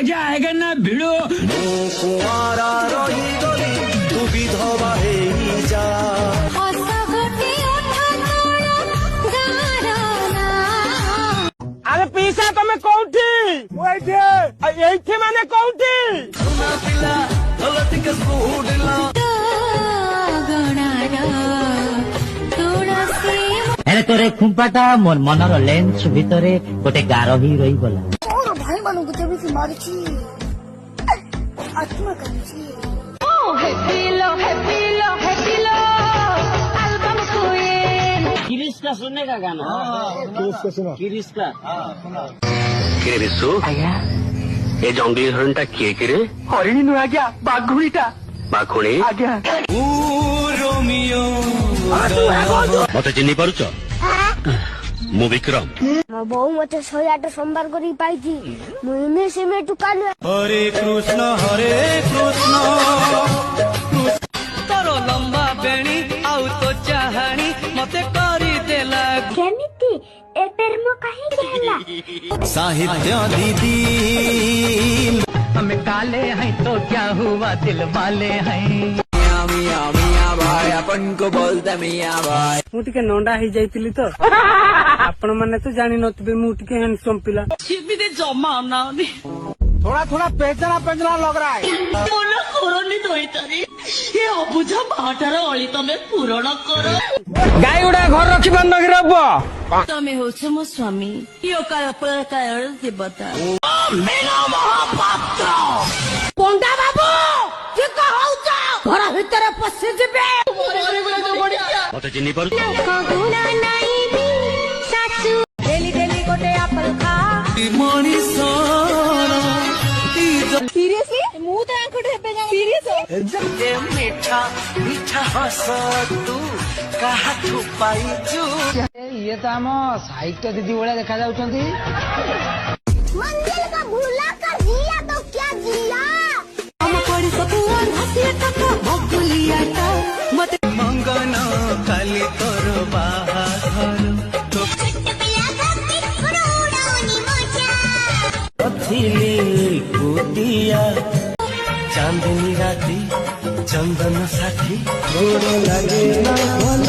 मजा आएगा ना भिड़ो। कुआरा रही गली तू विधवा हेई जा। अरे पीसा तमें कौठी एठी माने कौठी सुना पिला गलती के स्कूडला अरे तोरे खुंपाटा मोर मनर लेंस भितरे गोटे गार ही रही गला। ମୋର ଭାଇମାନଙ୍କୁ ଯେମିତି ମାରିଛି ଆତ୍ମା କାନ୍ଦୁଛି। किरिस का सुनने का गाना। किरिस का କିରେ ବିଶୁ ଏ ଜଙ୍ଗଲି ହରିଣଟା କିଏ କିରେ? ହରିଣୀ ନୁହେଁ ଆଜ୍ଞା ବାଘୁଣୀଟା। ବାଘୁଣୀ? ଆଜ୍ଞା ରୋମିଓ ମତେ ଚିହ୍ନି ପାରୁଛ? ମୁଁ ବିକ୍ରମ। ମୋ ବୋଉ ମତେ 108 ସମ୍ବାର କରି ପାଇଛି। ମୁଁ ଇନେ ସେମେ ଟୁକାଲୁ। ହରେ କୃଷ୍ଣ ତୋର ଲମ୍ବା ବେଣୀ ଆଉ ତୋ ଚାହାଣୀ ମତେ କରିଦେଲା। କେମିତି ଏ ପ୍ରେମ କାହିଁକି ହେଲା? ସାହିତ୍ୟ ଦିଦି हमें काले हैं तो क्या हुआ दिल वाले हैं। ମିଆ ମିଆ ଭାଇ ଆପଣଙ୍କୁ ବୋଲତେ ମିଆ ଭାଇ। ମୁଁ ଟିକେ ନଣ୍ଡା ହେଇଯାଇଥିଲି ତ ଆପଣ ମାନେ ତ ଜାଣିନଥିବେ ମୁଁ ଟିକେ ହ୍ୟାଣ୍ଡସମ୍ ପିଲା। जमा होना थोड़ा थोड़ा पेचना पेचना लग रहा है। पूर्ण करनी दईतारी ये अबुझा बाटार अली तमे पूरण कर। गाई गुड़ा घर रखी बंद रब तमे होछ मो स्वामी यो काल प्रकार देवता। ପଣ୍ଡା ବାବୁ କି କହୁଛ? ଘର ଭିତରେ ପଶି ଯିବେ। ମତେ ଚିହ୍ନି ପାରୁଛ? ଡେଲି ଡେଲି ଗୋଟେ ଆପଲ ଖା। ମଣିଷ ସିରିୟସଲି ମୁଁ ତ ଆଙ୍କଠୁ ହେବେ ସିରିୟସ। ଯେତେ ମିଠା ମିଠା ହସ ତୁ କାହାଠୁ ପାଇଛୁ। ଇଏ ତ ଆମ ସାହିତ୍ୟ ଦିଦି ଭଳିଆ ଦେଖା ଯାଉଛନ୍ତି। मंदिर का भूला कर जिया तो क्या जिया? हम पड़ी सकुआन हसिया तक भगुलिया ता मत ମଙ୍ଗନ କାଲି ତୋର ବାହାଘର ଥିଲି କୁଟିଆ ଚାନ୍ଦିନୀ ରାତି ଚନ୍ଦନ ସାଥୀ ଗୋଡ଼ ଲାଗେ ନା ଭଲ।